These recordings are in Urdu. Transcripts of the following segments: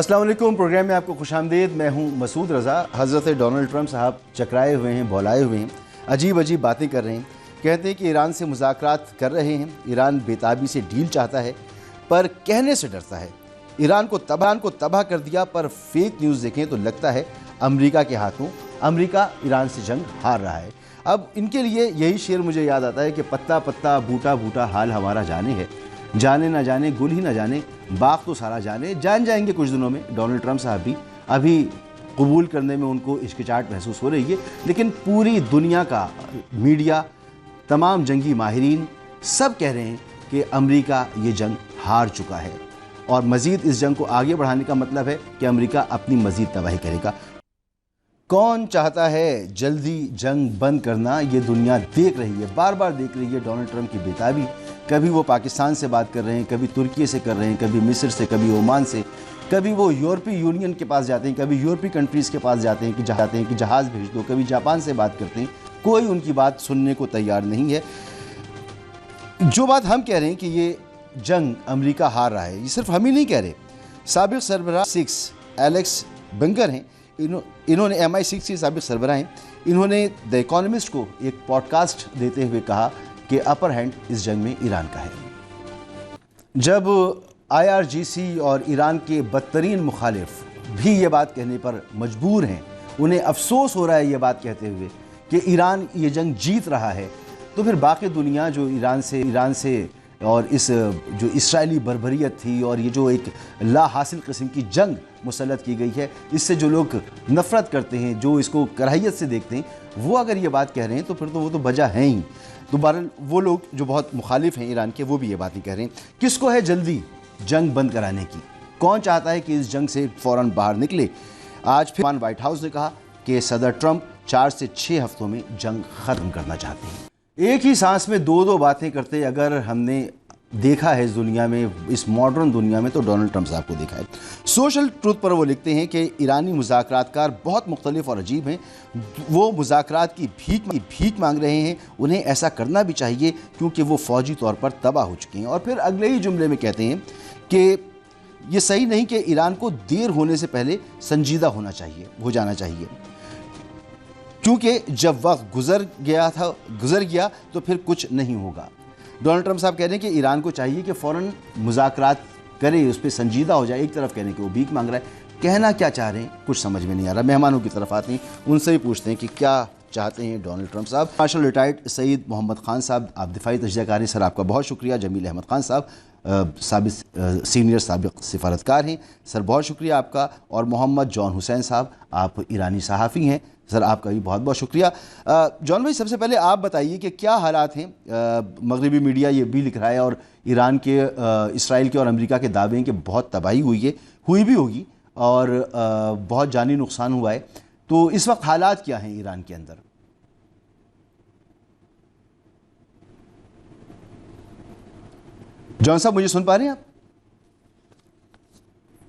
السلام علیکم، پروگرام میں آپ کو خوش آمدید. میں ہوں مسعود رضا. حضرت ڈونلڈ ٹرمپ صاحب چکرائے ہوئے ہیں، بولائے ہوئے ہیں، عجیب عجیب باتیں کر رہے ہیں. کہتے ہیں کہ ایران سے مذاکرات کر رہے ہیں، ایران بےتابی سے ڈیل چاہتا ہے پر کہنے سے ڈرتا ہے. ایران کو تباہ کر دیا، پر فیک نیوز دیکھیں تو لگتا ہے امریکہ کے ہاتھوں امریکہ ایران سے جنگ ہار رہا ہے. اب ان کے لیے یہی شعر مجھے یاد آتا ہے کہ پتا پتا بوٹا بوٹا حال ہمارا جانے ہے، جانے نہ جانے گل ہی نہ جانے باغ تو سارا جانے. جان جائیں گے کچھ دنوں میں. ڈونلڈ ٹرمپ صاحب بھی ابھی قبول کرنے میں ان کو ہچکچاہٹ محسوس ہو رہی ہے، لیکن پوری دنیا کا میڈیا، تمام جنگی ماہرین سب کہہ رہے ہیں کہ امریکہ یہ جنگ ہار چکا ہے، اور مزید اس جنگ کو آگے بڑھانے کا مطلب ہے کہ امریکہ اپنی مزید تباہی کرے گا. کون چاہتا ہے جلدی جنگ بند کرنا؟ یہ دنیا دیکھ رہی ہے، بار بار دیکھ رہی ہے ڈونلڈ ٹرمپ کی بےتابی. کبھی وہ پاکستان سے بات کر رہے ہیں، کبھی ترکی سے کر رہے ہیں، کبھی مصر سے، کبھی عمان سے، کبھی وہ یورپی یونین کے پاس جاتے ہیں، کبھی یورپی کنٹریز کے پاس جاتے ہیں کہ جہاز بھیج دو، کبھی جاپان سے بات کرتے ہیں. کوئی ان کی بات سننے کو تیار نہیں ہے. جو بات ہم کہہ رہے ہیں کہ یہ جنگ امریکہ ہار رہا ہے، یہ صرف ہم ہی نہیں کہہ رہے. سابق سربراہ ایلیکس بنگر ہیں، انہوں نے MI6 کے سابق سربراہ ہیں. انہوں نے دی اکانومسٹ کو ایک پوڈ کاسٹ دیتے ہوئے کہا کہ اپر ہینڈ اس جنگ میں ایران کا ہے. جب IRGC اور ایران کے بدترین مخالف بھی یہ بات کہنے پر مجبور ہیں، انہیں افسوس ہو رہا ہے یہ بات کہتے ہوئے کہ ایران یہ جنگ جیت رہا ہے، تو پھر باقی دنیا جو ایران سے اور اس جو اسرائیلی بربریت تھی اور یہ جو ایک لا حاصل قسم کی جنگ مسلط کی گئی ہے، اس سے جو لوگ نفرت کرتے ہیں، جو اس کو کراہیت سے دیکھتے ہیں، وہ اگر یہ بات کہہ رہے ہیں تو پھر تو وہ تو بجا ہیں ہی. تو بہرحال وہ لوگ جو بہت مخالف ہیں ایران کے، وہ بھی یہ باتیں کہہ رہے ہیں. کس کو ہے جلدی جنگ بند کرانے کی؟ کون چاہتا ہے کہ اس جنگ سے فوراً باہر نکلے؟ آج پھر وائٹ ہاؤس نے کہا کہ صدر ٹرمپ 4 سے 6 ہفتوں میں جنگ ختم کرنا چاہتے ہیں. ایک ہی سانس میں دو باتیں کرتے اگر ہم نے دیکھا ہے اس دنیا میں، اس ماڈرن دنیا میں، تو ڈونلڈ ٹرمپ صاحب کو دیکھا ہے. سوشل ٹروتھ پر وہ لکھتے ہیں کہ ایرانی مذاکرات کار بہت مختلف اور عجیب ہیں. وہ مذاکرات کی بھیک مانگ رہے ہیں، انہیں ایسا کرنا بھی چاہیے کیونکہ وہ فوجی طور پر تباہ ہو چکے ہیں. اور پھر اگلے ہی جملے میں کہتے ہیں کہ یہ صحیح نہیں کہ ایران کو دیر ہونے سے پہلے سنجیدہ ہو جانا چاہیے، کیونکہ جب وقت گزر گیا تو پھر کچھ نہیں ہوگا. ڈونلڈ ٹرمپ صاحب کہہ رہے ہیں کہ ایران کو چاہیے کہ فوراً مذاکرات کرے، اس پہ سنجیدہ ہو جائے. ایک طرف کہہ رہے ہیں کہ وہ بھیک مانگ رہا ہے، کہنا کیا چاہ رہے ہیں کچھ سمجھ میں نہیں آ رہا. مہمانوں کی طرف آتے ہیں، ان سے بھی پوچھتے ہیں کہ کیا چاہتے ہیں ڈونلڈ ٹرمپ صاحب. مارشل ریٹائرڈ سعید محمد خان صاحب، آپ دفاعی تجزیہ کار ہیں، سر آپ کا بہت شکریہ. جمیل احمد خان صاحب سابق سفارتکار ہیں، سر بہت شکریہ آپ کا. اور محمد جون حسین صاحب، آپ ایرانی صحافی ہیں، سر آپ کا بھی بہت بہت شکریہ. جون بھائی، سب سے پہلے آپ بتائیے کہ کیا حالات ہیں؟ مغربی میڈیا یہ بھی لکھ رہا ہے، اور ایران کے، اسرائیل کے اور امریکہ کے دعوے ہیں کہ بہت تباہی ہوئی بھی ہوگی اور بہت جانی نقصان ہوا ہے. تو اس وقت حالات کیا ہیں ایران کے اندر؟ جون صاحب، مجھے سن پا رہے ہیں آپ؟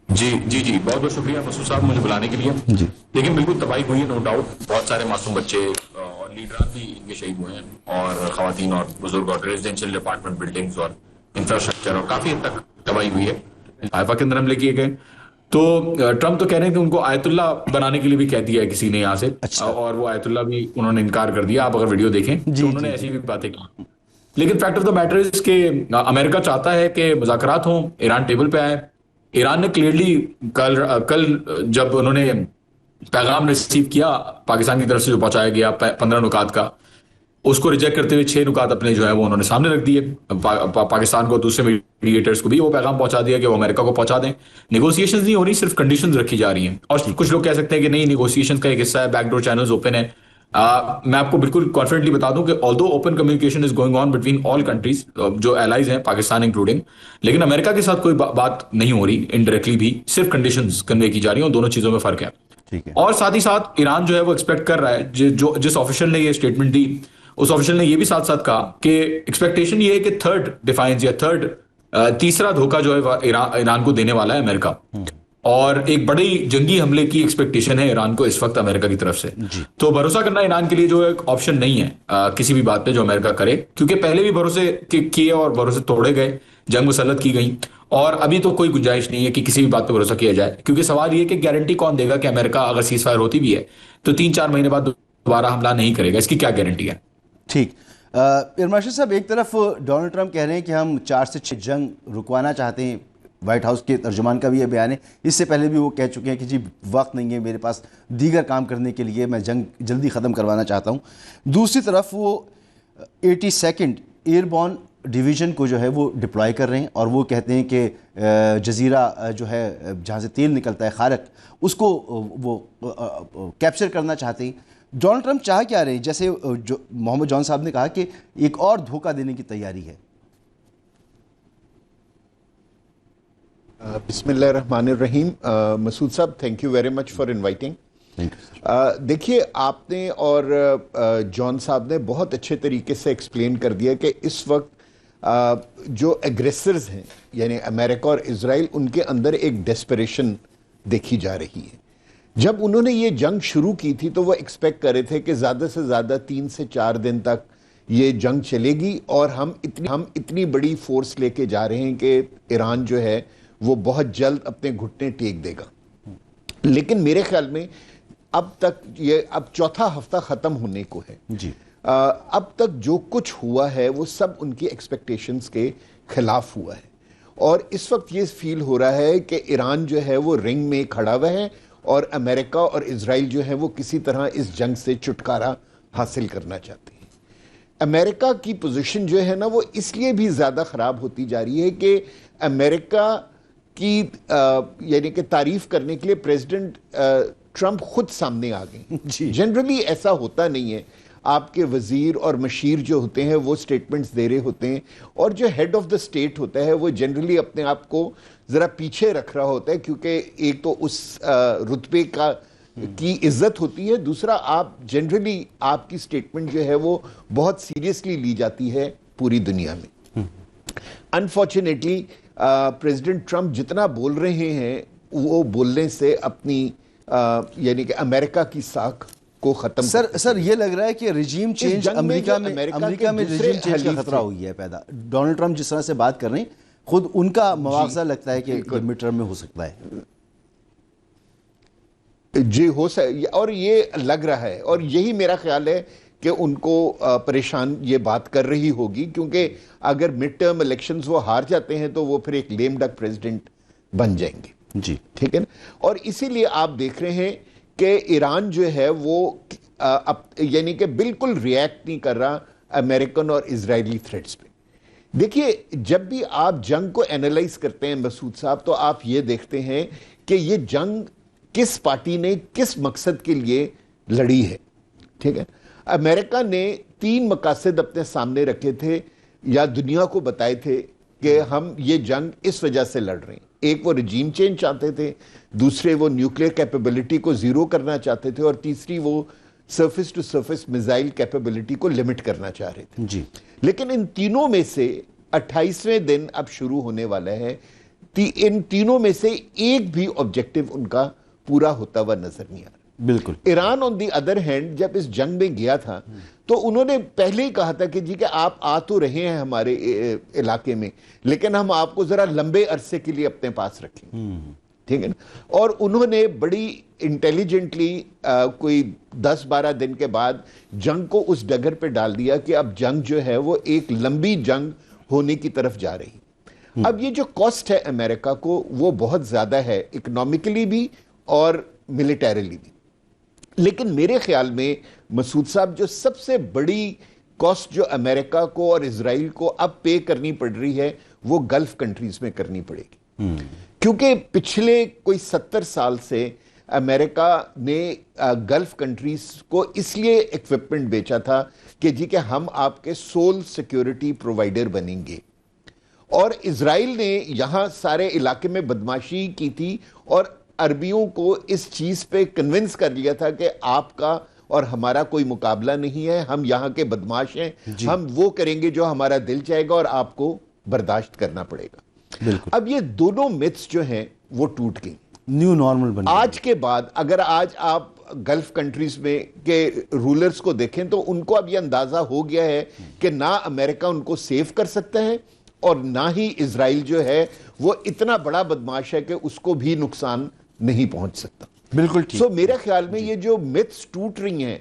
جی بہت بہت شکریہ مسعود صاحب مجھے بلانے کے لیے. جی، لیکن بالکل تباہی ہوئی ہے، نو ڈاؤٹ. بہت سارے معصوم بچے اور لیڈران بھی ان کے شہید ہوئے ہیں، اور خواتین اور بزرگ، اور ریزیڈینشیل اپارٹمنٹ بلڈنگز اور انفراسٹرکچر، اور کافی حد تک تباہی ہوئی ہے. حائفہ کے اندر حملے کیے گئے. تو ٹرمپ تو کہہ رہے ہیں کہ ان کو آیت اللہ بنانے کے لیے بھی کہہ دیا ہے کسی نے یہاں سے، اور وہ آیت اللہ بھی انہوں نے انکار کر دیا. آپ اگر ویڈیو دیکھیں تو انہوں نے ایسی بھی باتیں کی. لیکن fact of the matter is کہ امریکہ چاہتا ہے کہ مذاکرات ہوں، ایران ٹیبل پہ آئے. ایران نے کلیئرلی کل جب انہوں نے پیغام ریسیو کیا پاکستان کی طرف سے جو پہنچایا گیا 15 نکات کا، اس کو ریجیکٹ کرتے ہوئے 6 نکات اپنے جو ہے وہ انہوں نے سامنے رکھ دیے. پاکستان کو، دوسرے میڈیٹرز کو بھی وہ پیغام پہنچا دیا کہ وہ امریکہ کو پہنچا دیں. نیگوسیشنز نہیں ہو رہی، صرف کنڈیشنز رکھی جا رہی ہیں. اور کچھ لوگ کہہ سکتے ہیں کہ نہیں، نیگوسیشنز کا ایک حصہ ہے، بیک ڈور چینلز اوپن ہیں. میں آپ کو بالکل کانفیڈنٹلی بتا دوں کہ آلدو open communication is going on between all countries جو الائز ہیں، پاکستان انکلوڈنگ، لیکن امریکہ کے ساتھ کوئی بات نہیں ہو رہی. انڈائریکٹلی بھی صرف کنڈیشنز کنوے کی جا رہی ہیں، دونوں چیزوں میں فرق ہے. اور ساتھ ہی ساتھ ایران جو ہے وہ ایکسپیکٹ کر رہا ہے، جس آفیشل نے یہ اسٹیٹمنٹ دی، اس آفیشل نے یہ بھی ساتھ ساتھ کہا کہ ایکسپیکٹیشن یہ ہے کہ تھرڈ ڈیفائنس یا تیسرا دھوکہ جو ہے ایران کو دینے والا ہے امریکہ. اور ایک بڑی جنگی حملے کی ایکسپیکٹیشن ہے ایران کو اس وقت امریکہ کی طرف سے. تو بھروسہ کرنا ایران کے لیے جو ایک آپشن نہیں ہے کسی بھی بات پہ جو امریکہ کرے، کیونکہ پہلے بھی بھروسے کیے اور بھروسے توڑے گئے، جنگ مسلط کی گئی. اور ابھی تو کوئی گنجائش نہیں ہے کہ کسی بھی بات پہ بھروسہ کیا جائے، کیونکہ سوال یہ کہ گارنٹی کون دے گا کہ امریکہ اگر سیز فائر ہوتی بھی ہے تو 3-4 مہینے بعد دوبارہ حملہ نہیں کرے گا؟ اس کی کیا گارنٹی ہے؟ ٹھیک. ارماشد صاحب، ایک طرف ڈونلڈ ٹرمپ کہہ رہے ہیں کہ ہم 4 سے 6 جنگ رکوانا چاہتے ہیں. وائٹ ہاؤس کے ترجمان کا بھی یہ بیان ہے. اس سے پہلے بھی وہ کہہ چکے ہیں کہ جی وقت نہیں ہے میرے پاس دیگر کام کرنے کے لیے، میں جنگ جلدی ختم کروانا چاہتا ہوں. دوسری طرف وہ 82nd ایئر بورن ڈویژن کو جو ہے وہ ڈپلوائے کر رہے ہیں، اور وہ کہتے ہیں کہ جزیرہ جو ہے جہاں سے تیل نکلتا ہے خارق، اس کو وہ کیپچر کرنا چاہتے ہیں. ڈونلڈ ٹرمپ چاہ کیا رہے ہیں؟ جیسے جو محمد جان صاحب نے کہا کہ ایک اور دھوکہ دینے کی تیاری ہے. بسم اللہ الرحمن الرحیم. مسعود صاحب، thank you very much for inviting. دیکھیے، آپ نے اور جان صاحب نے بہت اچھے طریقے سے ایکسپلین کر دیا کہ اس وقت جو ایگریسرز ہیں یعنی امریکہ اور اسرائیل، ان کے اندر ایک ڈیسپریشن دیکھی جا رہی ہے. جب انہوں نے یہ جنگ شروع کی تھی تو وہ ایکسپیکٹ کر رہے تھے کہ زیادہ سے زیادہ 3 سے 4 دن تک یہ جنگ چلے گی، اور ہم اتنی بڑی فورس لے کے جا رہے ہیں کہ ایران جو ہے وہ بہت جلد اپنے گھٹنے ٹیک دے گا. لیکن میرے خیال میں اب تک اب 4تھا ہفتہ ختم ہونے کو ہے جی. اب تک جو کچھ ہوا ہے وہ سب ان کی ایکسپیکٹیشنز کے خلاف ہوا ہے، اور اس وقت یہ فیل ہو رہا ہے کہ ایران جو ہے وہ رنگ میں کھڑا ہوا ہے، اور امریکہ اور اسرائیل جو ہے وہ کسی طرح اس جنگ سے چھٹکارا حاصل کرنا چاہتے ہیں. امریکہ کی پوزیشن جو ہے نا وہ اس لیے بھی زیادہ خراب ہوتی جا رہی ہے کہ امریکہ کی یعنی کہ تعریف کرنے کے لیے پریزیڈنٹ ٹرمپ خود سامنے آ گئے. جنرلی ایسا ہوتا نہیں ہے. آپ کے وزیر اور مشیر جو ہوتے ہیں وہ سٹیٹمنٹس دے رہے ہوتے ہیں، اور جو ہیڈ آف دا اسٹیٹ ہوتا ہے وہ جنرلی اپنے آپ کو ذرا پیچھے رکھ رہا ہوتا ہے، کیونکہ ایک تو اس رتبے کی عزت ہوتی ہے، دوسرا آپ جنرلی آپ کی سٹیٹمنٹ جو ہے وہ بہت سیریسلی لی جاتی ہے پوری دنیا میں. انفارچونیٹلی پریزیڈنٹ ٹرمپ جتنا بول رہے ہیں وہ بولنے سے اپنی یعنی کہ امریکہ کی ساکھ کو ختم. سر یہ لگ رہا ہے کہ رجیم چینج امریکہ میں رجیم چینج کا خطرہ ہوئی ہے پیدا. ڈونلڈ ٹرمپ جس طرح سے بات کر رہے ہیں، خود ان کا مواخذہ لگتا ہے کہ مڈ ٹرم میں ہو سکتا ہے. جی ہو سکتا، اور یہ لگ رہا ہے، اور یہی میرا خیال ہے کہ ان کو پریشان یہ بات کر رہی ہوگی، کیونکہ اگر مڈ ٹرم الیکشنز وہ ہار جاتے ہیں تو وہ پھر ایک لیم ڈک پریزیڈنٹ بن جائیں گے. جی ٹھیک ہے نا. اور اسی لیے آپ دیکھ رہے ہیں کہ ایران جو ہے وہ یعنی کہ بالکل ریئیکٹ نہیں کر رہا امریکن اور اسرائیلی تھریٹس پہ. دیکھیے، جب بھی آپ جنگ کو اینالائز کرتے ہیں مسعود صاحب، تو آپ یہ دیکھتے ہیں کہ یہ جنگ کس پارٹی نے کس مقصد کے لیے لڑی ہے. ٹھیک ہے. امریکہ نے 3 مقاصد اپنے سامنے رکھے تھے یا دنیا کو بتائے تھے کہ ہم یہ جنگ اس وجہ سے لڑ رہے ہیں. ایک وہ رجیم چینج چاہتے تھے، دوسرے وہ نیوکلیئر کیپیبلٹی کو زیرو کرنا چاہتے تھے، اور تیسری وہ surface to surface missile capability کو لمٹ کرنا چاہ رہے تھے. جی. لیکن ان تینوں میں سے 28ویں دن اب شروع ہونے والا ہے، ان تینوں میں سے ایک بھی آبجیکٹو ان کا پورا ہوتا ہوا نظر نہیں آ رہا. بالکل. ایران آن دی ادر ہینڈ جب اس جنگ میں گیا تھا تو انہوں نے پہلے ہی کہا تھا کہ جی کہ آپ آ تو رہے ہیں ہمارے علاقے میں، لیکن ہم آپ کو ذرا لمبے عرصے کے لیے اپنے پاس رکھیں. ٹھیک ہے نا. اور انہوں نے بڑی انٹیلیجنٹلی کوئی 10-12 دن کے بعد جنگ کو اس ڈگر پہ ڈال دیا کہ اب جنگ جو ہے وہ ایک لمبی جنگ ہونے کی طرف جا رہی. اب یہ جو کاسٹ ہے امریکہ کو وہ بہت زیادہ ہے، اکنامکلی بھی اور ملیٹریلی بھی. لیکن میرے خیال میں مسعود صاحب جو سب سے بڑی کاسٹ جو امریکہ کو اور اسرائیل کو اب پے کرنی پڑ رہی ہے وہ گلف کنٹریز میں کرنی پڑے گی. کیونکہ پچھلے کوئی 70 سال سے امریکہ نے گلف کنٹریز کو اس لیے ایکوپمنٹ بیچا تھا کہ جی کہ ہم آپ کے سول سیکیورٹی پرووائڈر بنیں گے، اور اسرائیل نے یہاں سارے علاقے میں بدماشی کی تھی اور عربیوں کو اس چیز پہ کنونس کر لیا تھا کہ آپ کا اور ہمارا کوئی مقابلہ نہیں ہے، ہم یہاں کے بدماش ہیں. ہم وہ کریں گے جو ہمارا دل چاہے گا اور آپ کو برداشت کرنا پڑے گا. اب یہ دونوں میتھس جو ہیں وہ ٹوٹ گئی. نیو نارمل بن گئی. آج کے بعد اگر آج آپ گلف کنٹریز میں کے رولرز کو دیکھیں تو ان کو اب یہ اندازہ ہو گیا ہے کہ نہ امریکہ ان کو سیو کر سکتا ہے اور نہ ہی اسرائیل جو ہے وہ اتنا بڑا بدماش ہے کہ اس کو بھی نقصان نہیں پہنچ سکتا. بالکل ٹھیک. سو میرے خیال میں یہ جو متس ٹوٹ رہی ہیں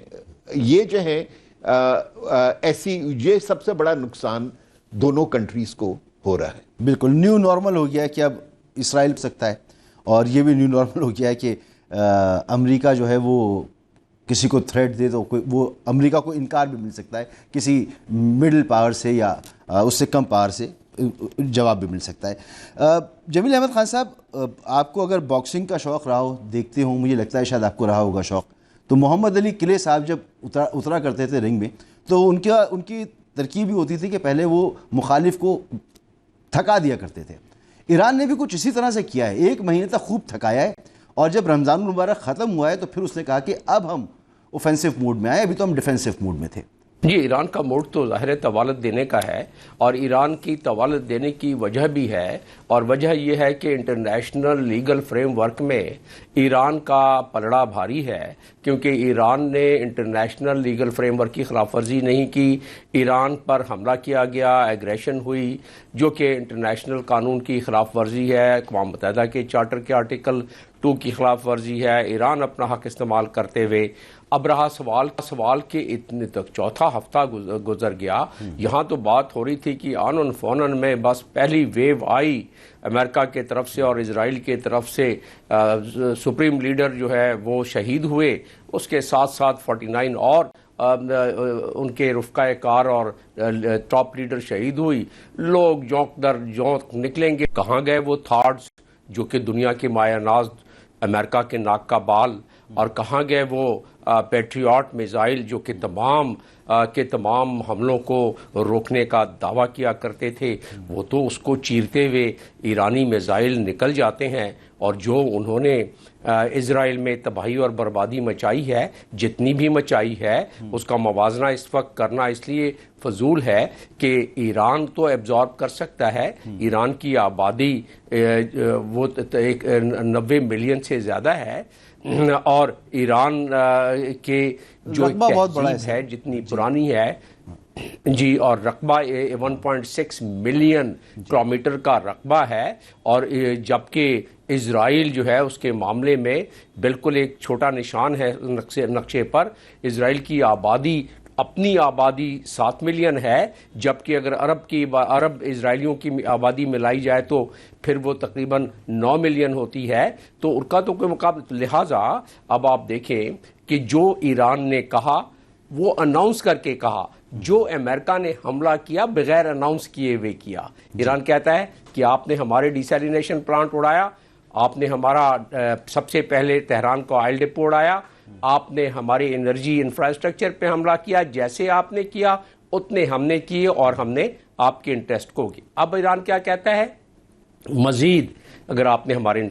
یہ جو ہے ایسی یہ سب سے بڑا نقصان دونوں کنٹریز کو ہو رہا ہے. بالکل نیو نارمل ہو گیا ہے کہ اب اسرائیل سکتا ہے, اور یہ بھی نیو نارمل ہو گیا ہے کہ امریکہ جو ہے وہ کسی کو تھریٹ دے تو وہ امریکہ کو انکار بھی مل سکتا ہے, کسی مڈل پاور سے یا اس سے کم پاور سے جواب بھی مل سکتا ہے. جمیل احمد خان صاحب, آپ کو اگر باکسنگ کا شوق رہا ہو, دیکھتے ہوں, مجھے لگتا ہے شاید آپ کو رہا ہوگا شوق, تو محمد علی کلے صاحب جب اترا کرتے تھے رنگ میں تو ان کی ترکیب ہی ہوتی تھی کہ پہلے وہ مخالف کو تھکا دیا کرتے تھے. ایران نے بھی کچھ اسی طرح سے کیا ہے, 1 مہینے تک خوب تھکایا ہے, اور جب رمضان المبارک ختم ہوا ہے تو پھر اس نے کہا کہ اب ہم اوفینسو موڈ میں آئے, ابھی تو ہم ڈیفینسو موڈ میں تھے. جی, ایران کا موڈ تو ظاہر طوالت دینے کا ہے, اور ایران کی طوالت دینے کی وجہ بھی ہے, اور وجہ یہ ہے کہ انٹرنیشنل لیگل فریم ورک میں ایران کا پلڑا بھاری ہے, کیونکہ ایران نے انٹرنیشنل لیگل فریم ورک کی خلاف ورزی نہیں کی. ایران پر حملہ کیا گیا, ایگریشن ہوئی, جو کہ انٹرنیشنل قانون کی خلاف ورزی ہے, اقوام متحدہ کے چارٹر کے آرٹیکل 2 کی خلاف ورزی ہے. ایران اپنا حق استعمال کرتے ہوئے اب رہا سوال کے اتنے تک 4تھا ہفتہ گزر گیا. یہاں تو بات ہو رہی تھی کہ آنن فونن میں بس پہلی ویو آئی امریکہ کے طرف سے اور اسرائیل کے طرف سے, سپریم لیڈر جو ہے وہ شہید ہوئے, اس کے ساتھ ساتھ 49 اور ان کے رفقہ کار اور ٹاپ لیڈر شہید ہوئی. لوگ جونک در جونک نکلیں گے, کہاں گئے وہ تھاڈز جو کہ دنیا کے مایہ ناز امریکہ کے ناک کا بال, اور کہاں گئے وہ پیٹریاٹ میزائل جو کہ تمام حملوں کو روکنے کا دعویٰ کیا کرتے تھے. وہ تو اس کو چیرتے ہوئے ایرانی میزائل نکل جاتے ہیں, اور جو انہوں نے اسرائیل میں تباہی اور بربادی مچائی ہے, جتنی بھی مچائی ہے, اس کا موازنہ اس وقت کرنا اس لیے فضول ہے کہ ایران تو ایبزارب کر سکتا ہے. ایران کی آبادی وہ 90 ملین سے زیادہ ہے, اور ایران کے جو تہذیب ہے جتنی پرانی ہے جی, اور رقبہ 1.6 ملین کلومیٹر کا رقبہ ہے, اور جبکہ اسرائیل جو ہے اس کے معاملے میں بالکل ایک چھوٹا نشان ہے نقشے پر. اسرائیل کی آبادی اپنی آبادی 7 ملین ہے, جبکہ اگر عرب اسرائیلیوں کی آبادی ملائی جائے تو پھر وہ تقریباً 9 ملین ہوتی ہے. تو ان کا تو کوئی مقابلہ. لہٰذا اب آپ دیکھیں کہ جو ایران نے کہا وہ اناؤنس کر کے کہا, جو امریکہ نے حملہ کیا بغیر اناؤنس کیے ہوئے کیا. ایران کہتا ہے کہ آپ نے ہمارے ڈیسیلینیشن پلانٹ اڑایا, آپ نے ہمارا سب سے پہلے تہران کو آئل ڈپو اڑایا, آپ نے ہماری انرجی انفراسٹرکچر پہ حملہ کیا, جیسے آپ نے کیا اتنے ہم نے کیے, اور ہم نے آپ کے انٹرسٹ کو کی. اب ایران کیا کہتا ہے, مزید اگر آپ نے ہمارے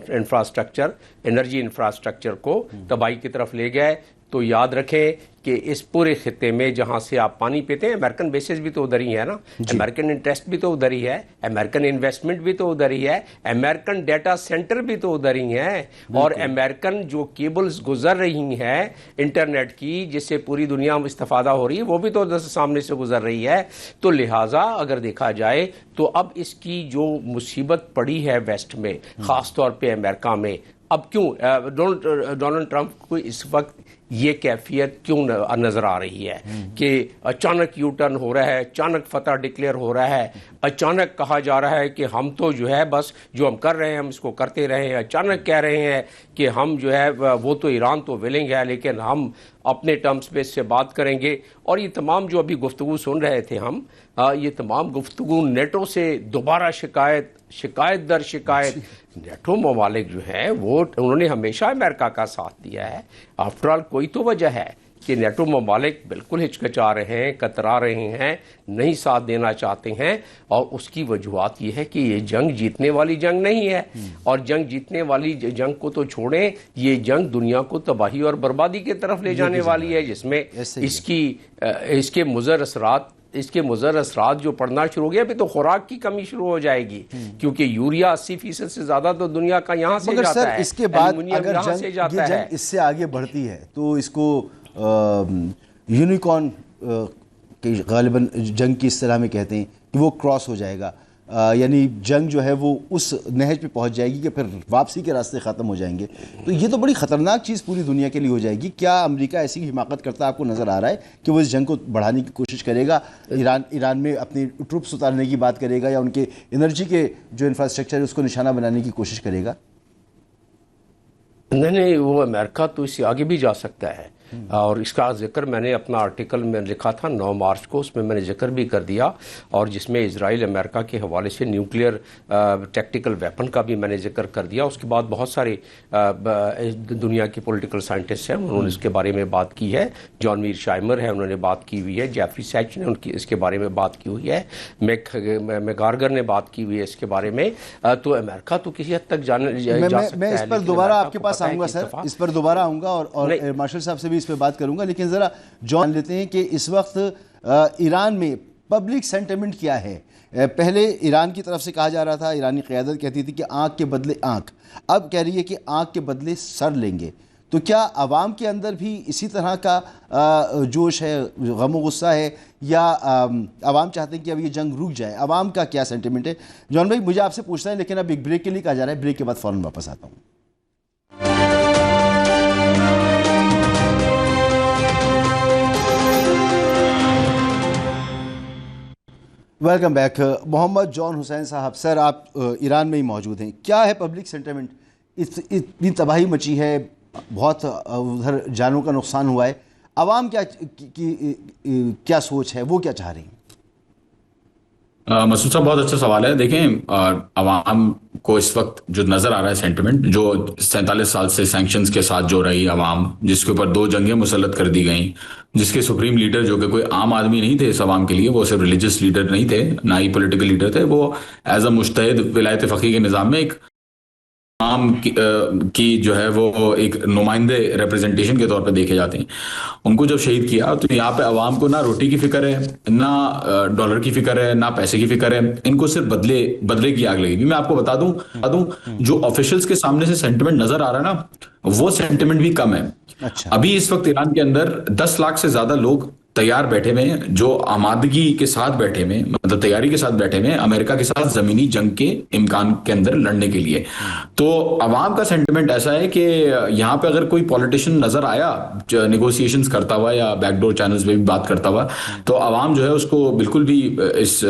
انرجی انفراسٹرکچر کو تباہی کی طرف لے گئے تو یاد رکھیں کہ اس پورے خطے میں جہاں سے آپ پانی پیتے ہیں, امریکن بیسز بھی تو ادھر ہی ہے نا, امریکن انٹرسٹ بھی تو ادھر ہی ہے, امریکن انویسٹمنٹ بھی تو ادھر ہی ہے, امریکن ڈیٹا سینٹر بھی تو ادھر ہی ہیں, اور امریکن جو کیبلز گزر رہی ہیں انٹرنیٹ کی جس سے پوری دنیا میں استفادہ ہو رہی ہے, وہ بھی تو ادھر سے سامنے سے گزر رہی ہے. تو لہٰذا اگر دیکھا جائے تو اب اس کی جو مصیبت پڑی ہے ویسٹ میں, خاص طور پہ امریکہ میں, اب کیوں ڈونلڈ ٹرمپ کو اس وقت یہ کیفیت کیوں نظر آ رہی ہے کہ اچانک یو ٹرن ہو رہا ہے, اچانک فتح ڈکلیئر ہو رہا ہے, اچانک کہا جا رہا ہے کہ ہم تو جو ہے بس جو ہم کر رہے ہیں ہم اس کو کرتے رہے ہیں, اچانک کہہ رہے ہیں کہ ہم جو ہے وہ تو ایران تو ولنگ ہے لیکن ہم اپنے ٹرمز پہ اس سے بات کریں گے. اور یہ تمام جو ابھی گفتگو سن رہے تھے ہم, یہ تمام گفتگو نیٹو سے دوبارہ شکایت در شکایت. نیٹو ممالک جو ہیں وہ انہوں نے ہمیشہ امریکہ کا ساتھ دیا ہے. آفٹر آل کوئی تو وجہ ہے کہ نیٹو ممالک بالکل ہچکچا رہے ہیں, کترا رہے ہیں, نہیں ساتھ دینا چاہتے ہیں, اور اس کی وجوہات یہ ہے کہ یہ جنگ جیتنے والی جنگ نہیں ہے, اور جنگ جیتنے والی جنگ کو تو چھوڑیں, یہ جنگ دنیا کو تباہی اور بربادی کی طرف لے جانے والی ہے, جس میں اس کے مضر اثرات جو پڑنا شروع ہو گیا. ابھی تو خوراک کی کمی شروع ہو جائے گی, کیونکہ یوریا 80% سے زیادہ تو دنیا کا یہاں سے جاتا ہے. مگر سر اس کے بعد اگر جنگ اس سے آگے بڑھتی ہے تو اس کو یونیکارن غالباً جنگ کی اصطلاح میں کہتے ہیں کہ وہ کراس ہو جائے گا. یعنی جنگ جو ہے وہ اس نہج پہ پہنچ جائے گی کہ پھر واپسی کے راستے ختم ہو جائیں گے. تو یہ تو بڑی خطرناک چیز پوری دنیا کے لیے ہو جائے گی. کیا امریکہ ایسی حماقت کرتا آپ کو نظر آ رہا ہے کہ وہ اس جنگ کو بڑھانے کی کوشش کرے گا, ایران میں اپنی ٹروپس اتارنے کی بات کرے گا, یا ان کے انرجی کے جو انفراسٹرکچر ہے اس کو نشانہ بنانے کی کوشش کرے گا؟ نہیں, وہ امریکہ تو اس سے آگے بھی جا سکتا ہے, اور اس کا ذکر میں نے اپنا آرٹیکل میں لکھا تھا 9 مارچ کو, اس میں میں نے ذکر بھی کر دیا, اور جس میں اسرائیل امریکہ کے حوالے سے نیوکلیئر ٹیکٹیکل ویپن کا بھی میں نے ذکر کر دیا. اس کے بعد بہت سارے دنیا کے پولیٹیکل سائنٹسٹ ہیں, انہوں نے اس کے بارے میں بات کی ہے. جان میرشائمر ہے, انہوں نے بات کی ہوئی ہے. جیفری سیچ نے اس کے بارے میں بات کی ہوئی ہے. میگارگر نے بات کی ہوئی ہے اس کے بارے میں. تو امریکہ تو کسی حد تک جا سکتا ہے. میں اس پر دوبارہ آپ کے پاس آؤں گا سر, اس پر دوبارہ آؤں گا, اور مارشل صاحب سے بھی اس پہ بات کروں گا, لیکن ذرا جان لیتے ہیں کہ اس وقت ایران میں پبلک سینٹیمنٹ کیا ہے. پہلے ایران کی طرف سے کہا جا رہا تھا, ایرانی قیادت کہتی تھی کہ آنکھ کے بدلے آنکھ, اب کہہ رہی ہے کہ آنکھ کے بدلے سر لیں گے. تو کیا عوام کے اندر بھی اسی طرح کا جوش ہے, غم و غصہ ہے, یا عوام چاہتے ہیں کہ اب یہ جنگ رک جائے؟ عوام کا کیا سینٹیمنٹ ہے؟ جان بھائی مجھے آپ سے پوچھنا ہے, لیکن اب ایک بریک کے لیے کہا جا رہا ہے, بریک کے بعد فوراً واپس آتا ہوں. Welcome back. محمد جان حسین صاحب, سر آپ ایران میں ہی موجود ہیں. کیا ہے پبلک سینٹیمنٹ؟ اتنی تباہی مچی ہے, بہت ادھر جانوں کا نقصان ہوا ہے, عوام کیا سوچ ہے, وہ کیا چاہ رہی ہیں؟ مسعود صاحب بہت اچھا سوال ہے. دیکھیں, عوام کو اس وقت جو نظر آ رہا ہے سینٹیمنٹ, جو 47 سال سے سینکشنز کے ساتھ جو رہی عوام, جس کے اوپر 2 جنگیں مسلط کر دی گئیں, جس کے سپریم لیڈر جو کہ کوئی عام آدمی نہیں تھے اس عوام کے لیے, وہ صرف ریلیجس لیڈر نہیں تھے, نہ ہی پولیٹیکل لیڈر تھے, وہ ایز اے مجتہد ولایت فقیہ کے نظام میں ایک عام کی جو ہے وہ ایک نمائندے ریپرزنٹیشن کے طور پہ دیکھے جاتے ہیں. ان کو جب شہید کیا تو یہاں پہ عوام کو نہ روٹی کی فکر ہے, نہ ڈالر کی فکر ہے, نہ پیسے کی فکر ہے, ان کو صرف بدلے کی آگ لگے گی. میں آپ کو بتا دوں جو آفیشلز کے سامنے سے سینٹیمنٹ نظر آ رہا ہے نا, وہ سینٹیمنٹ بھی کم ہے. ابھی اس وقت ایران کے اندر 10 لاکھ سے زیادہ لوگ تیار بیٹھے ہوئے ہیں, جو آمادگی کے ساتھ بیٹھے ہوئے, مطلب تیاری کے ساتھ بیٹھے ہوئے امریکہ کے ساتھ زمینی جنگ کے امکان کے اندر لڑنے کے لیے. تو عوام کا سینٹیمنٹ ایسا ہے کہ یہاں پہ اگر کوئی پولیٹیشین نظر آیا نیگوسیشنز کرتا ہوا یا بیک ڈور چینلز پہ بھی بات کرتا ہوا, تو عوام جو ہے اس کو بالکل بھی اس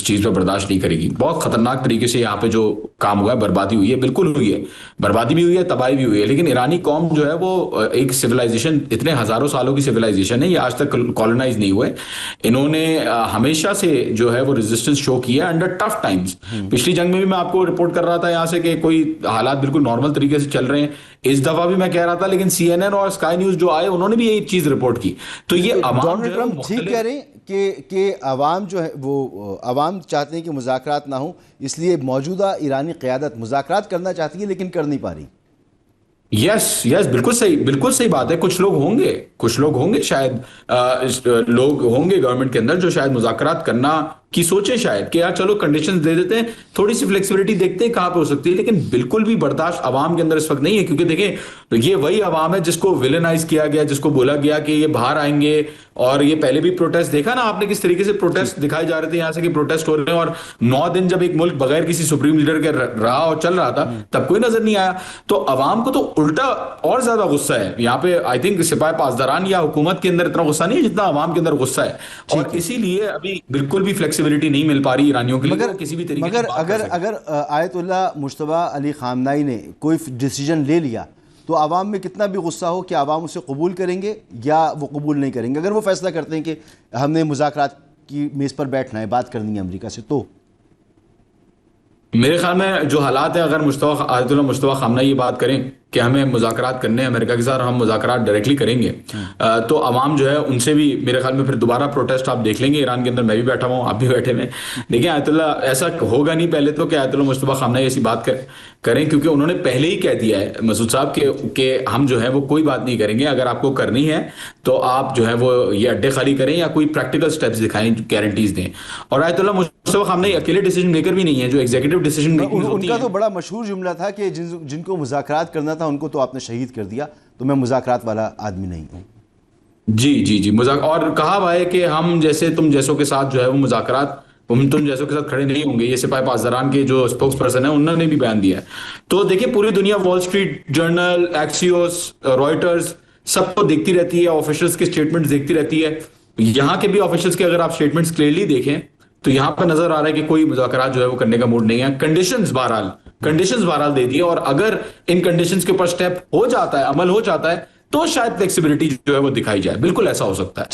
چیز پہ برداشت نہیں کرے گی. بہت خطرناک طریقے سے یہاں پہ جو کام ہوا ہے, بربادی ہوئی ہے, بالکل ہوئی ہے, بربادی بھی ہوئی ہے, تباہی بھی ہوئی ہے. لیکن ایرانی قوم جو ہے وہ ایک سویلائزیشن, اتنے ہزاروں سالوں کی سویلائزیشن ہے, یہ آج تک کالونائز نہیں ہوئے. انہوں نے ہمیشہ سے جو ہے وہ ریزسٹنس شو کیا انڈر ٹف ٹائمز. پچھلی جنگ میں بھی میں آپ کو رپورٹ کر رہا تھا یہاں سے کہ کوئی حالات بالکل نارمل طریقے سے چل رہے ہیں, اس دفعہ بھی میں کہہ رہا تھا, لیکن سی این این اور اسکائی نیوز جو آئے انہوں نے بھی یہی چیز رپورٹ کی. تو یہ عوام ٹھیک کہہ رہے ہیں کہ عوام جو ہے وہ عوام چاہتے ہیں کہ مذاکرات نہ ہوں, اس لیے موجودہ ایرانی قیادت مذاکرات کرنا چاہتی ہے لیکن کر نہیں پا رہی. یس بالکل صحیح بات ہے. کچھ لوگ ہوں گے شاید لوگ ہوں گے گورنمنٹ کے اندر جو شاید مذاکرات کرنا کی سوچیں شاید کہ یار چلو کنڈیشنز دے دیتے ہیں, تھوڑی سی فلیکسیبلٹی دیکھتے ہیں کہاں پہ ہو سکتی ہے. لیکن بالکل بھی برداشت عوام کے اندر اس وقت نہیں ہے, کیونکہ دیکھیں یہ وہی عوام ہے جس کو ویلنائز کیا گیا, جس کو بولا گیا کہ یہ باہر آئیں گے, اور یہ پہلے بھی پروٹیسٹ دیکھا نا آپ نے کس طریقے سے پروٹیسٹ دکھائے جا رہے تھے یہاں سے کہ پروٹیسٹ ہو رہے ہیں, اور 9 دن جب ایک ملک بغیر کسی سپریم لیڈر کے رہا اور چل رہا تھا تب کوئی نظر نہیں آیا. تو عوام کو تو الٹا اور زیادہ غصہ ہے یہاں پہ. آئی تھنک سپاہی پاسداران یا حکومت کے اندر اتنا غصہ نہیں ہے جتنا عوام کے اندر غصہ ہے, اور اسی لیے ابھی بالکل بھی فلیکسیبلٹی نہیں مل پا رہی ایرانیوں کے لیے کسی بھی طریقے سے. اگر آیت اللہ مجتبیٰ علی خامنائی نے کوئی ڈیسیجن لے لیا تو عوام میں کتنا بھی غصہ ہو, کہ عوام اسے قبول کریں گے یا وہ قبول نہیں کریں گے؟ اگر وہ فیصلہ کرتے ہیں کہ ہم نے مذاکرات کی میز پر بیٹھنا ہے, بات کرنی ہے امریکہ سے, تو میرے خیال میں جو حالات ہیں, اگر آیت اللہ مجتبیٰ خامنائی یہ بات کریں کہ ہمیں مذاکرات کرنے ہیں امریکہ کے ساتھ, ہم مذاکرات ڈائریکٹلی کریں گے, تو عوام جو ہے ان سے بھی میرے خیال میں پھر دوبارہ پروٹیسٹ آپ دیکھ لیں گے ایران کے اندر. میں بھی بیٹھا ہوں, آپ بھی بیٹھے ہوئے. دیکھیں آیت اللہ ایسا ہوگا نہیں پہلے تو کہ آیت اللہ مجتبیٰ خامنائی ایسی بات کریں, کیونکہ انہوں نے پہلے ہی کہہ دیا ہے مسعود صاحب کہ ہم جو ہے وہ کوئی بات نہیں کریں گے. اگر آپ کو کرنی ہے تو آپ جو ہے وہ یہ اڈے خالی کریں یا کوئی پریکٹیکل سٹیپس دکھائیں, گارنٹیز دیں. اور آیت اللہ مجتبیٰ خامنائی اکیلے ڈیسیجن میکر بھی نہیں ہے, جو ایگزیکٹو ڈیسیجن میکنگ ان کا تو بڑا مشہور جملہ تھا کہ جن کو مذاکرات کرنا تھا ان کو تو آپ نے شہید کر دیا, تو میں مذاکرات والا آدمی نہیں ہوں. جی اور کہا ہوا ہے کہ ہم جیسے تم جیسوں کے ساتھ جو ہے وہ مذاکرات ہم تم جیسوں کے ساتھ کھڑے نہیں ہوں گے. یہ سپاہی پاسداران کے جو اسپوکس پرسن ہیں انہوں نے بھی بیان دیا ہے. تو دیکھیں پوری دنیا وال اسٹریٹ جرنل, ایکسیوس, رائٹرز سب کو دیکھتی رہتی ہے, آفیشلز کے اسٹیٹمنٹس دیکھتی رہتی ہے. یہاں کے بھی آفیشلز کے اگر آپ اسٹیٹمنٹس کلیئرلی دیکھیں تو یہاں پہ نظر آ رہا ہے کہ کوئی مذاکرات جو ہے وہ کرنے کا موڈ نہیں ہے. کنڈیشنز بہرحال دے دی ہے, اور اگر ان کنڈیشنز کے اوپر سٹیپ ہو جاتا ہے, عمل ہو جاتا ہے, تو شاید فلیکسیبلٹی جو ہے وہ دکھائی جائے. بالکل ایسا ہو سکتا ہے.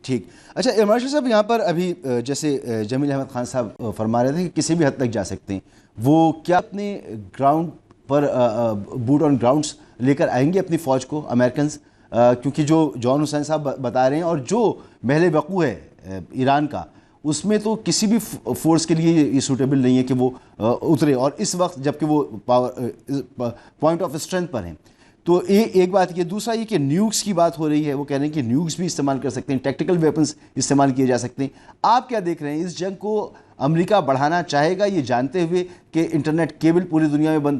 ٹھیک. اچھا عمران شاہ صاحب, یہاں پر ابھی جیسے جمیل احمد خان صاحب فرما رہے تھے کہ کسی بھی حد تک جا سکتے ہیں, وہ کیا اپنے گراؤنڈ پر بوٹ آن گراؤنڈس لے کر آئیں گے اپنی فوج کو امریکنز؟ کیونکہ جو جان حسین صاحب بتا رہے ہیں اور جو محل وقوع ہے ایران کا, اس میں تو کسی بھی فورس کے لیے یہ سوٹیبل نہیں ہے کہ وہ اترے, اور اس وقت جب کہ وہ پوائنٹ آف اسٹرینتھ پر ہیں. تو ایک بات یہ. دوسرا یہ کہ نیوکس کی بات ہو رہی ہے, وہ کہہ رہے ہیں کہ نیوکس بھی استعمال کر سکتے ہیں, ٹیکٹیکل ویپنز استعمال کیے جا سکتے ہیں. آپ کیا دیکھ رہے ہیں, اس جنگ کو امریکہ بڑھانا چاہے گا یہ جانتے ہوئے کہ انٹرنیٹ کیبل پوری دنیا میں بند,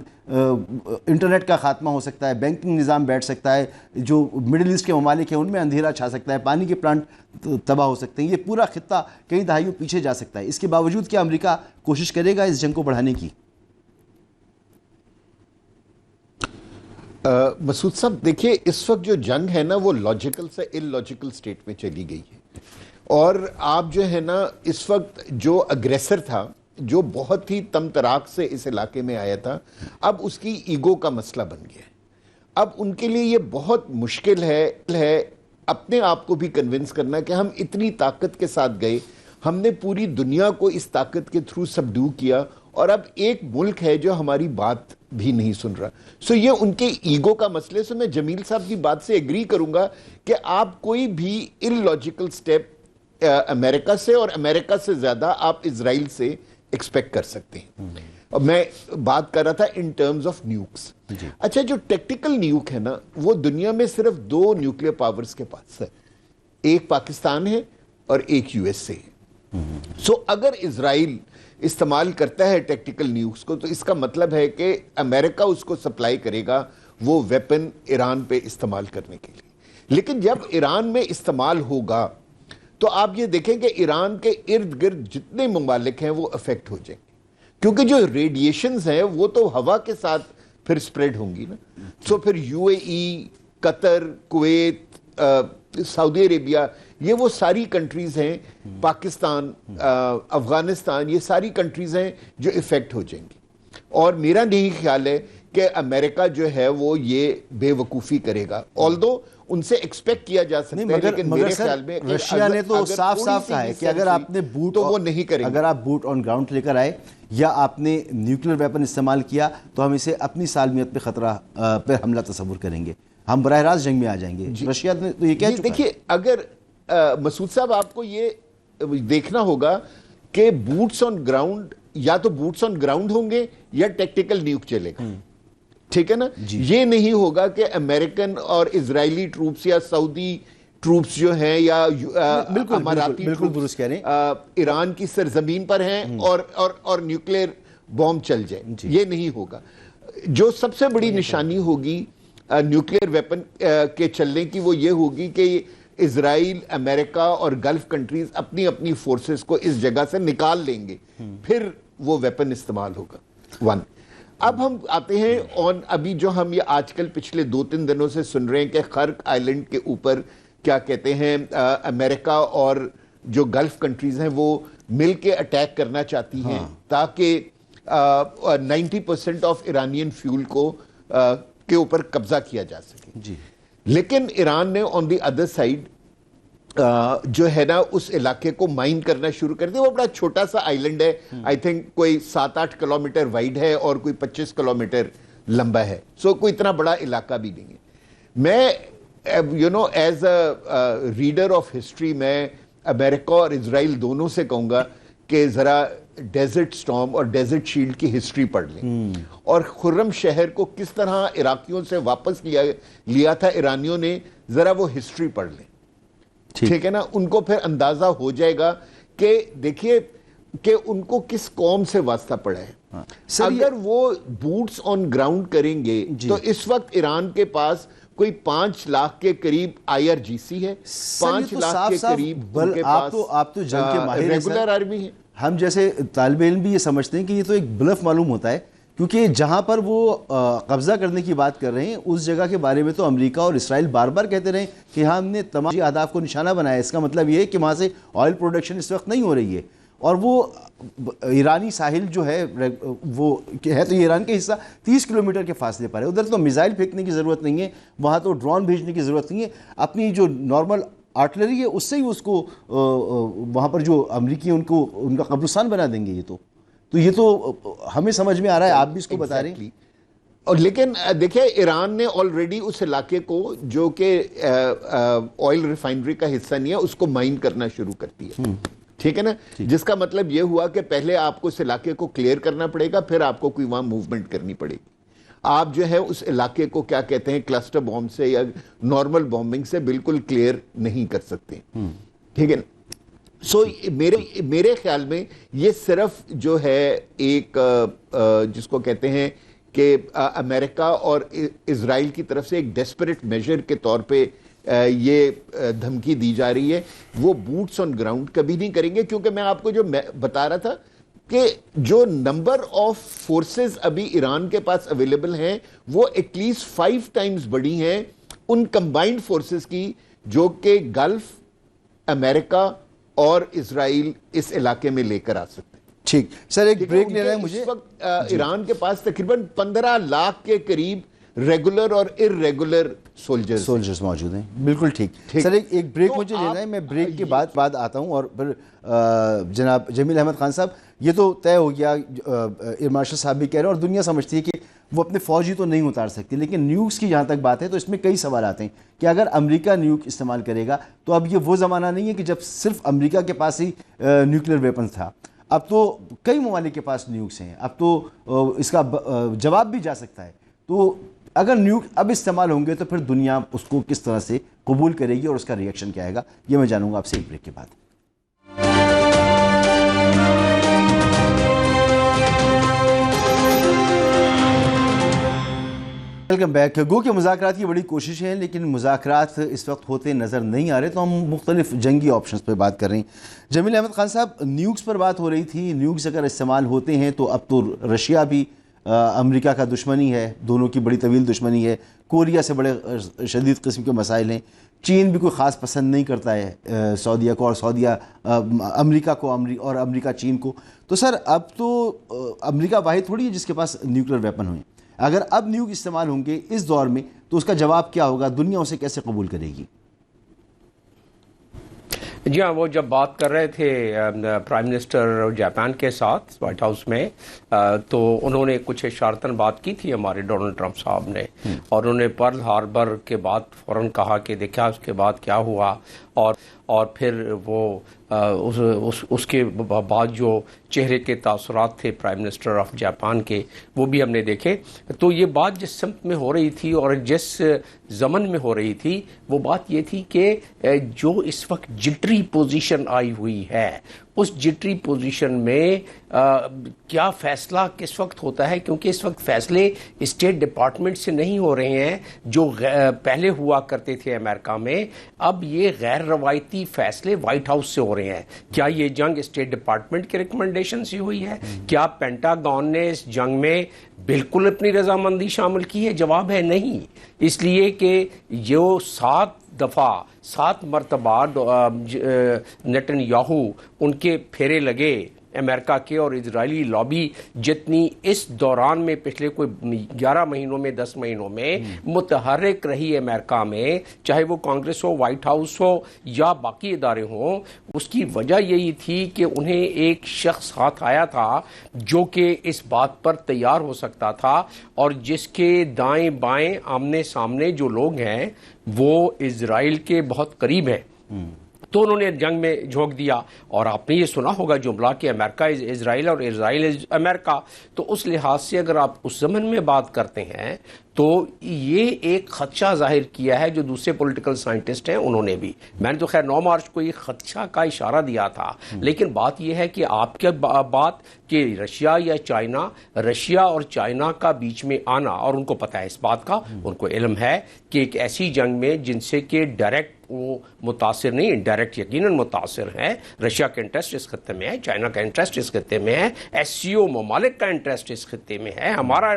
انٹرنیٹ کا خاتمہ ہو سکتا ہے, بینکنگ نظام بیٹھ سکتا ہے, جو مڈل ایسٹ کے ممالک ہیں ان میں اندھیرا چھا سکتا ہے, پانی کے پلانٹ تباہ ہو سکتے ہیں, یہ پورا خطہ کئی دہائیوں پیچھے جا سکتا ہے. اس کے باوجود کیا امریکہ کوشش کرے گا اس جنگ کو بڑھانے کی؟ مسعود صاحب دیکھیے, اس وقت جو جنگ ہے نا وہ لاجیکل سے ان لاجیکل سٹیٹ میں چلی گئی ہے, اور آپ جو ہے نا اس وقت جو اگریسر تھا, جو بہت ہی تم تراک سے اس علاقے میں آیا تھا, اب اس کی ایگو کا مسئلہ بن گیا ہے. اب ان کے لیے یہ بہت مشکل ہے اپنے آپ کو بھی کنونس کرنا کہ ہم اتنی طاقت کے ساتھ گئے, ہم نے پوری دنیا کو اس طاقت کے تھرو سبڈو کیا, اور اب ایک ملک ہے جو ہماری بات بھی نہیں سن رہا. یہ ان کے ایگو کا مسئلہ. میں جمیل صاحب کی بات سے ایگری کروں گا کہ آپ کوئی بھی ان لاجیکل سٹیپ امریکہ سے, اور امریکہ سے زیادہ آپ اسرائیل سے ایکسپیکٹ کر سکتے ہیں. اور میں بات کر رہا تھا ان ٹرمز آف نیوکس. اچھا, جو ٹیکٹیکل نیوک ہے نا وہ دنیا میں صرف 2 نیوکلیئر پاورز کے پاس ہے, ایک پاکستان ہے اور ایک یو ایس اے ہے. اگر اسرائیل استعمال کرتا ہے ٹیکٹیکل نیوکس کو تو اس کا مطلب ہے کہ امریکہ اس کو سپلائی کرے گا وہ ویپن ایران پہ استعمال کرنے کے لیے. لیکن جب ایران میں استعمال ہوگا تو آپ یہ دیکھیں کہ ایران کے ارد گرد جتنے ممالک ہیں وہ افیکٹ ہو جائیں گے, کیونکہ جو ریڈیشنز ہیں وہ تو ہوا کے ساتھ پھر سپریڈ ہوں گی نا. پھر U A E, Qatar, Kuwait, سعودی عربیہ, یہ وہ ساری کنٹریز ہیں, پاکستان, افغانستان, یہ ساری کنٹریز ہیں جو افیکٹ ہو جائیں گی. اور میرا نہیں خیال ہے کہ امریکہ جو ہے وہ یہ بے وقوفی کرے گا, آلدو ان سے ایکسپیکٹ کیا جا سکتا ہے. لیکن میرے خیال میں رشیا نے تو صاف کہا ہے کہ اگر آپ نے بوٹ, تو وہ نہیں کریں گے. اگر آپ بوٹ آن گراؤنڈ لے کر آئے یا آپ نے نیوکلیر ویپن استعمال کیا تو ہم اسے اپنی سالمیت پہ خطرہ پہ حملہ تصور کریں گے, ہم براہ راست جنگ میں آ جائیں گے. رشیا نے تو یہ کہہ چکا ہے. دیکھیے, اگر مسعود صاحب آپ کو یہ دیکھنا ہوگا کہ بوٹس آن گراؤنڈ, یا تو بوٹس آن گراؤنڈ ہوں گے یا ٹیکٹیکل نیوک چلے گا, ٹھیک ہے نا. یہ نہیں ہوگا کہ امریکن اور اسرائیلی ٹروپس یا سعودی ٹروپس جو ہیں یا اماراتی ٹروپس ایران کی سرزمین پر ہیں اور نیوکلیر بوم چل جائے. یہ نہیں ہوگا. جو سب سے بڑی نشانی ہوگی نیوکلیر ویپن کے چلنے کی وہ یہ ہوگی کہ اسرائیل, امریکہ اور گلف کنٹریز اپنی اپنی فورسز کو اس جگہ سے نکال لیں گے, پھر وہ ویپن استعمال ہوگا. 1. اب ہم آتے ہیں ابھی جو ہم یہ آج کل پچھلے 2-3 دنوں سے سن رہے ہیں کہ خرق آئلینڈ کے اوپر کیا کہتے ہیں امریکہ اور جو گلف کنٹریز ہیں وہ مل کے اٹیک کرنا چاہتی ہیں تاکہ 90% آف ایرانین فیول کو کے اوپر قبضہ کیا جا سکے. لیکن ایران نے آن دی ادر سائیڈ جو ہے نا اس علاقے کو مائن کرنا شروع کر دیا. وہ بڑا چھوٹا سا آئیلینڈ ہے, آئی تھنک کوئی 7-8 کلومیٹر وائڈ ہے اور کوئی 25 کلومیٹر لمبا ہے. کوئی اتنا بڑا علاقہ بھی نہیں ہے. میں as a reader of history میں امریکہ اور اسرائیل دونوں سے کہوں گا کہ ذرا ڈیزرٹ سٹارم اور ڈیزرٹ شیلڈ کی ہسٹری پڑھ لیں, اور خرم شہر کو کس طرح عراقیوں سے واپس لیا تھا ایرانیوں نے, ذرا وہ ہسٹری پڑھ لیں, ٹھیک ہے نا. ان کو پھر اندازہ ہو جائے گا کہ دیکھیے کہ ان کو کس قوم سے واسطہ پڑا ہے. اگر وہ بوٹس آن گراؤنڈ کریں گے تو اس وقت ایران کے پاس کوئی 5 لاکھ کے قریب IRGC ہے, 5 لاکھ کے قریب ان کے پاس ریگولر آرمی ہے. ہم جیسے طالب علم بھی یہ سمجھتے ہیں کہ یہ تو ایک بلف معلوم ہوتا ہے، کیونکہ جہاں پر وہ قبضہ کرنے کی بات کر رہے ہیں اس جگہ کے بارے میں تو امریکہ اور اسرائیل بار بار کہتے رہے کہ ہاں ہم نے تمام اہداف کو نشانہ بنایا. اس کا مطلب یہ ہے کہ وہاں سے آئل پروڈکشن اس وقت نہیں ہو رہی ہے، اور وہ ایرانی ساحل جو ہے وہ ہے تو ایران کا حصہ 30 کلومیٹر کے فاصلے پر ہے. ادھر تو میزائل پھینکنے کی ضرورت نہیں ہے، وہاں تو ڈرون بھیجنے کی ضرورت نہیں ہے، اپنی جو نارمل آرٹلری ہے اس سے ہی اس کو وہاں پر جو امریکی ہیں ان کا قبرستان بنا دیں گے. یہ تو ہمیں سمجھ میں آ رہا ہے، آپ بھی اس کو بتا رہے ہیں. اور لیکن دیکھیں ایران نے آلریڈی اس علاقے کو جو کہ آئل ریفائنری کا حصہ نہیں ہے اس کو مائن کرنا شروع کر دیا، ٹھیک ہے نا، جس کا مطلب یہ ہوا کہ پہلے آپ کو اس علاقے کو کلیئر کرنا پڑے گا، پھر آپ کو کوئی وہاں موومنٹ کرنی پڑے گی. آپ جو ہے اس علاقے کو کیا کہتے ہیں کلسٹر بومب سے یا نارمل بومبنگ سے بالکل کلیئر نہیں کر سکتے، ٹھیک ہے نا. سو میرے خیال میں یہ صرف جو ہے ایک جس کو کہتے ہیں کہ امریکہ اور اسرائیل کی طرف سے ایک ڈیسپریٹ میجر کے طور پہ یہ دھمکی دی جا رہی ہے. وہ بوٹس آن گراؤنڈ کبھی نہیں کریں گے، کیونکہ میں آپ کو جو بتا رہا تھا کہ جو نمبر آف فورسز ابھی ایران کے پاس اویلیبل ہیں وہ ایٹ لیسٹ 5 ٹائمز بڑی ہیں ان کمبائنڈ فورسز کی جو کہ گلف، امریکہ اور اسرائیل اس علاقے میں لے کر آ سکتے ہیں. ٹھیک سر، ایک بریک لینا ہے مجھے. اس وقت ایران کے پاس تقریباً 15 لاکھ کے قریب ریگولر اور ارریگولر سولجرز موجود ہیں. بالکل ٹھیک سر، ایک بریک مجھے لینا ہے، میں بریک کے بعد آتا ہوں. اور پھر جناب جمیل احمد خان صاحب، یہ تو طے ہو گیا، ایئر مارشل صاحب بھی کہہ رہے ہیں اور دنیا سمجھتی ہے کہ وہ اپنے فوجی تو نہیں اتار سکتی، لیکن نیوکس کی جہاں تک بات ہے تو اس میں کئی سوالات ہیں کہ اگر امریکہ نیوک استعمال کرے گا تو اب یہ وہ زمانہ نہیں ہے کہ جب صرف امریکہ کے پاس ہی نیوکلیر ویپن تھا. اب تو کئی ممالک کے پاس نیوکس ہیں، اب تو اس کا جواب بھی جا سکتا ہے. تو اگر نیوک اب استعمال ہوں گے تو پھر دنیا اس کو کس طرح سے قبول کرے گی اور اس کا ریئیکشن کیا آئے گا، یہ میں جانوں گا آپ سے ایک بریک کے بعد. Welcome back. گو کہ مذاکرات کی بڑی کوششیں ہیں لیکن مذاکرات اس وقت ہوتے نظر نہیں آ رہے، تو ہم مختلف جنگی آپشنز پہ بات کر رہے ہیں. جمیل احمد خان صاحب، نیوکس پر بات ہو رہی تھی. نیوکس اگر استعمال ہوتے ہیں تو اب تو رشیا بھی امریکہ کا دشمنی ہے، دونوں کی بڑی طویل دشمنی ہے. کوریا سے بڑے شدید قسم کے مسائل ہیں. چین بھی کوئی خاص پسند نہیں کرتا ہے سعودیہ کو، اور سعودیہ امریکہ کو، اور امریکہ چین کو. تو سر اب تو امریکہ واحد تھوڑی ہے جس کے پاس نیوکلیر ویپن ہوئے. اگر اب نیوک استعمال ہوں گے اس دور میں تو اس کا جواب کیا ہوگا؟ دنیا اسے کیسے قبول کرے گی؟ جی ہاں، وہ جب بات کر رہے تھے پرائم منسٹر جاپان کے ساتھ وائٹ ہاؤس میں، تو انہوں نے کچھ اشارتاً بات کی تھی ہمارے ڈونلڈ ٹرمپ صاحب نے، اور انہوں نے پرل ہاربر کے بعد فوراً کہا کہ دیکھا اس کے بعد کیا ہوا، اور پھر وہ اس کے بعد جو چہرے کے تاثرات تھے پرائم منسٹر آف جاپان کے وہ بھی ہم نے دیکھے. تو یہ بات جس سمت میں ہو رہی تھی اور جس زمن میں ہو رہی تھی وہ بات یہ تھی کہ جو اس وقت جٹری پوزیشن آئی ہوئی ہے اس جٹری پوزیشن میں کیا فیصلہ کس وقت ہوتا ہے، کیونکہ اس وقت فیصلے اسٹیٹ ڈپارٹمنٹ سے نہیں ہو رہے ہیں جو پہلے ہوا کرتے تھے امریکہ میں. اب یہ غیر روایتی فیصلے وائٹ ہاؤس سے ہو رہے ہیں. کیا یہ جنگ اسٹیٹ ڈپارٹمنٹ کے ریکمنڈیشن سے ہوئی ہے؟ کیا پینٹاگون نے اس جنگ میں بالکل اپنی رضامندی شامل کی ہے؟ جواب ہے نہیں، اس لیے کہ جو 7 مرتبہ نیتن یاہو ان کے پھیرے لگے امریکہ کے اور اسرائیلی لابی جتنی اس دوران میں پچھلے کوئی 11 مہینوں میں 10 مہینوں میں متحرک رہی امریکہ میں، چاہے وہ کانگریس ہو، وائٹ ہاؤس ہو یا باقی ادارے ہوں، اس کی وجہ یہی تھی کہ انہیں ایک شخص ہاتھ آیا تھا جو کہ اس بات پر تیار ہو سکتا تھا اور جس کے دائیں بائیں آمنے سامنے جو لوگ ہیں وہ اسرائیل کے بہت قریب ہیں. تو انہوں نے جنگ میں جھونک دیا. اور آپ نے یہ سنا ہوگا جملہ کہ امریکہ از اسرائیل اور اسرائیل از امریکہ. تو اس لحاظ سے اگر آپ اس زمن میں بات کرتے ہیں تو یہ ایک خدشہ ظاہر کیا ہے جو دوسرے پولیٹیکل سائنٹسٹ ہیں انہوں نے بھی. میں نے تو خیر 9 مارچ کو یہ خدشہ کا اشارہ دیا تھا, لیکن بات یہ ہے کہ آپ کے بات کہ رشیا یا چائنا, رشیا اور چائنا کا بیچ میں آنا, اور ان کو پتہ ہے اس بات کا, ان کو علم ہے کہ ایک ایسی جنگ میں جن سے کہ ڈائریکٹ وہ متاثر نہیں, انڈائریکٹ یقیناً متاثر ہیں. رشیا کا انٹرسٹ اس خطے میں ہے, چائنا کا انٹرسٹ اس خطے میں ہے, ایس سی او ممالک کا انٹرسٹ اس خطے میں ہے, ہمارا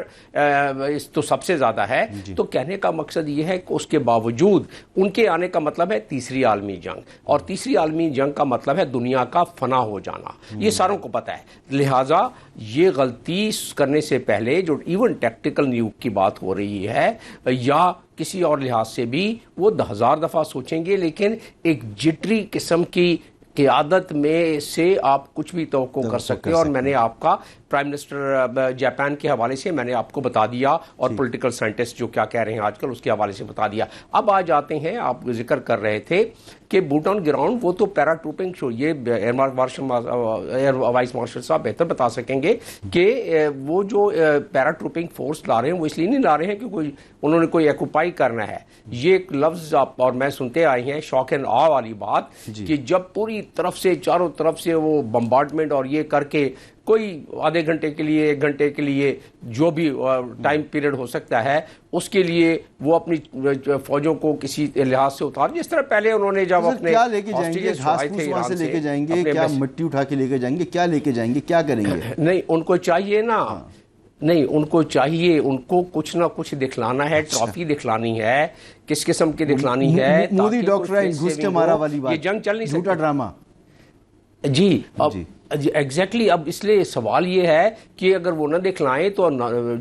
اس تو سب سے زیادہ ہے. تو کہنے کا مقصد یہ ہے کہ اس کے باوجود ان کے آنے کا مطلب ہے تیسری عالمی جنگ, اور تیسری عالمی جنگ کا مطلب ہے دنیا کا فنا ہو جانا. یہ ساروں کو پتہ ہے. لہٰذا یہ غلطی کرنے سے پہلے جو ایون ٹیکٹیکل نیوک کی بات ہو رہی ہے یا کسی اور لحاظ سے بھی, وہ 1000 دفعہ سوچیں گے, لیکن ایک جٹری قسم کی قیادت میں سے آپ کچھ بھی توقع کر سکتے ہیں. اور میں نے آپ کا پرائم منسٹر جاپان کے حوالے سے میں نے آپ کو بتا دیا, اور پولیٹیکل سائنٹسٹ جو کیا کہہ رہے ہیں آج کل اس کے حوالے سے بتا دیا. اب آ جاتے ہیں, آپ ذکر کر رہے تھے کہ بوٹ آن گراؤنڈ وہ تو پیرا ٹروپنگ شو, یہ ایئر وائس مارشل صاحب بہتر بتا سکیں گے کہ وہ جو پیرا ٹروپنگ فورس لا رہے ہیں وہ اس لیے نہیں لا رہے ہیں کہ کوئی انہوں نے کوئی ایکوپائی کرنا ہے. یہ ایک لفظ اور میں سنتے آئے ہیں شوق اینڈ آ والی بات کہ جب پوری طرف سے چاروں طرف سے وہ بمبارڈمنٹ اور یہ کر کے کوئی آدھے گھنٹے کے لیے 1 گھنٹے کے لیے جو بھی ٹائم پیریڈ ہو سکتا ہے اس کے لیے وہ اپنی فوجوں کو کسی لحاظ سے اتار, جس طرح پہلے انہوں نے جب اپنے کیا لے کے جائیں گے, گھاس پھوس وہاں سے لے کے جائیں گے, کیا مٹی اٹھا کے لے کے جائیں گے, کیا لے کے جائیں گے, کیا کریں گے؟ نہیں ان کو چاہیے نا, نہیں ان کو چاہیے, ان کو کچھ نہ کچھ دکھلانا ہے, ٹرافی دکھلانی ہے, کس قسم کی دکھلانی ہے. مودی ڈاکٹر گھس کے مارا والی بات, یہ جنگ چل نہیں سکتی, جھوٹا ڈرامہ. جی اب ایگزیکٹلی اب اس لیے سوال یہ ہے کہ اگر وہ نہ دکھلائیں تو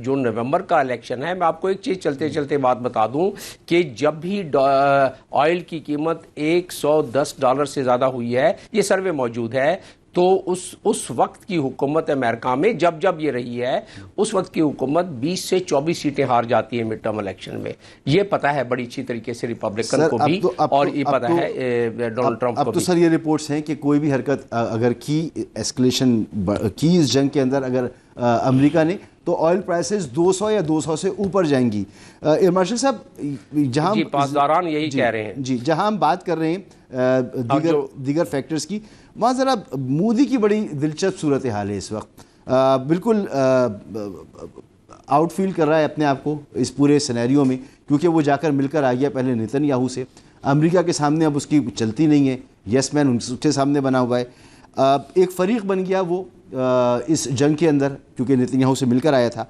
جو نومبر کا الیکشن ہے, میں آپ کو ایک چیز چلتے چلتے بات بتا دوں کہ جب بھی آئل کی قیمت $110 سے زیادہ ہوئی ہے, یہ سروے موجود ہے, تو اس وقت کی حکومت امریکہ میں جب یہ رہی ہے, اس وقت کی حکومت 20 سے 24 سیٹیں ہار جاتی ہیں مڈ ٹرم الیکشن میں. یہ پتہ ہے بڑی اچھی طریقے سے ریپبلکن کو بھی, اور یہ پتہ ہے ڈونلڈ ٹرمپ کو بھی. اب تو سر یہ رپورٹس ہیں کہ کوئی بھی حرکت اگر کی ایسکلیشن کی اس جنگ کے اندر اگر امریکہ نے, تو آئل پرائسز 200 یا 200 سے اوپر جائیں گی. مارشل صاحب جہاں پاسداران یہی کہہ رہے ہیں, جی جہاں ہم بات کر رہے ہیں دیگر فیکٹرز کی, وہاں ذرا مودی کی بڑی دلچسپ صورتحال ہے اس وقت. بالکل آؤٹ فیل کر رہا ہے اپنے آپ کو اس پورے سینیریو میں, کیونکہ وہ جا کر مل کر آ گیا پہلے نیتن یاہو سے. امریکہ کے سامنے اب اس کی چلتی نہیں ہے, یس مین ان کے سامنے بنا ہوا ہے. ایک فریق بن گیا وہ اس جنگ کے اندر, کیونکہ نیتن یاہو سے مل کر آیا تھا,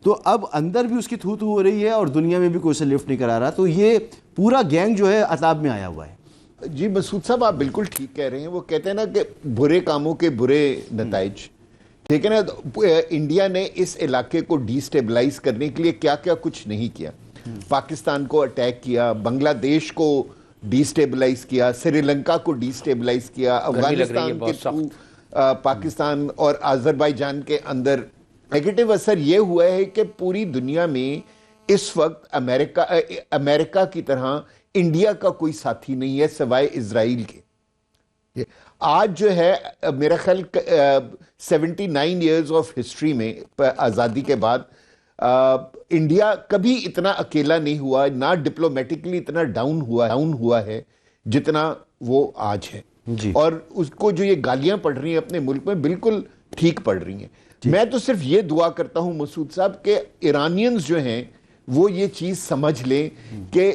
تو اب اندر بھی اس کی تھو ہو رہی ہے اور دنیا میں بھی کوئی اسے لفٹ نہیں کرا رہا. تو یہ پورا گینگ جو ہے عطاب میں آیا ہوا ہے. جی مسعود صاحب آپ بالکل ٹھیک کہہ رہے ہیں. وہ کہتے ہیں نا کہ برے کاموں کے برے نتائج, ٹھیک ہے نا. انڈیا نے اس علاقے کو ڈی سٹیبلائز کرنے کے لیے کیا کیا کچھ نہیں کیا. پاکستان کو اٹیک کیا, بنگلہ دیش کو ڈی سٹیبلائز کیا, سری لنکا کو ڈی سٹیبلائز کیا, افغانستان کے تھرو پاکستان اور آذربائیجان کے اندر نیگیٹو اثر یہ ہوا ہے کہ پوری دنیا میں اس وقت امریکہ کی طرح انڈیا کا کوئی ساتھی نہیں ہے سوائے اسرائیل کے. آج جو ہے میرا خیال 79 ایئرز آف ہسٹری میں آزادی کے بعد انڈیا کبھی اتنا اکیلا نہیں ہوا, نہ ڈپلومیٹکلی اتنا ڈاؤن ہوا ہے جتنا وہ آج ہے. اور اس کو جو یہ گالیاں پڑ رہی ہیں اپنے ملک میں بالکل ٹھیک پڑ رہی ہیں. میں تو صرف یہ دعا کرتا ہوں مسعود صاحب کہ ایرانینز جو ہیں وہ یہ چیز سمجھ لیں کہ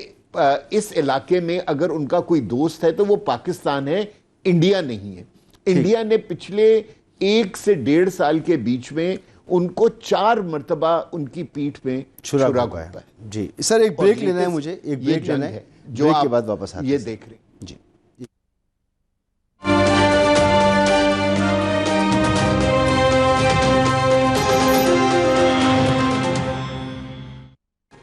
اس علاقے میں اگر ان کا کوئی دوست ہے تو وہ پاکستان ہے, انڈیا نہیں ہے. انڈیا نے پچھلے 1 سے 1.5 سال کے بیچ میں ان کو 4 مرتبہ ان کی پیٹھ میں چھرا گھونپا ہے. جی سر ایک بریک لینا ہے مجھے, ایک بریک لینا ہے, جو آپ کے بعد واپس آتے ہیں. یہ دیکھ رہے ہیں. جی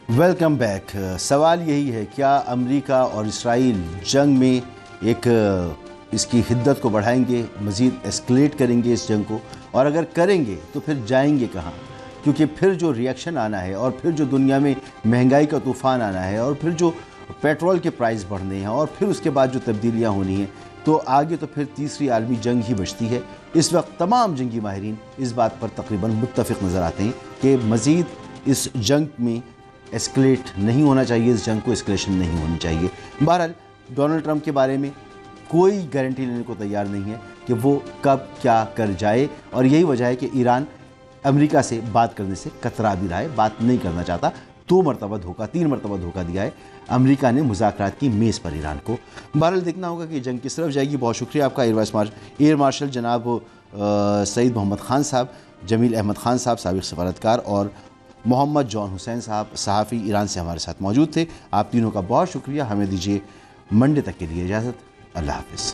ویلکم بیک. سوال یہی ہے, کیا امریکہ اور اسرائیل جنگ میں ایک اس کی حدت کو بڑھائیں گے, مزید ایسکلیٹ کریں گے اس جنگ کو, اور اگر کریں گے تو پھر جائیں گے کہاں؟ کیونکہ پھر جو ریئیکشن آنا ہے, اور پھر جو دنیا میں مہنگائی کا طوفان آنا ہے, اور پھر جو پیٹرول کے پرائز بڑھنے ہیں, اور پھر اس کے بعد جو تبدیلیاں ہونی ہیں, تو آگے تو پھر تیسری عالمی جنگ ہی بچتی ہے. اس وقت تمام جنگی ماہرین اس بات پر تقریباً متفق نظر آتے ہیں کہ مزید اس جنگ میں ایسکلیٹ نہیں ہونا چاہیے، اس جنگ کو ایسکلیشن نہیں ہونی چاہیے۔ بہرحال ڈونلڈ ٹرمپ کے بارے میں کوئی گارنٹی لینے کو تیار نہیں ہے کہ وہ کب کیا کر جائے، اور یہی وجہ ہے کہ ایران امریکہ سے بات کرنے سے کترا بھی رہا ہے، بات نہیں کرنا چاہتا۔ 2 مرتبہ دھوکہ، 3 مرتبہ دھوکہ دیا ہے امریکہ نے مذاکرات کی میز پر ایران کو۔ بہرحال دیکھنا ہوگا کہ جنگ کس طرف جائے گی۔ بہت شکریہ آپ کا ایئر مارشل جناب سعید محمد خان صاحب، جمیل احمد خان صاحب سابق سفارتکار، اور محمد جون حسین صاحب صحافی ایران سے ہمارے ساتھ موجود تھے۔ آپ تینوں کا بہت شکریہ۔ ہمیں دیجیے منڈے تک کے لیے اجازت۔ اللہ حافظ۔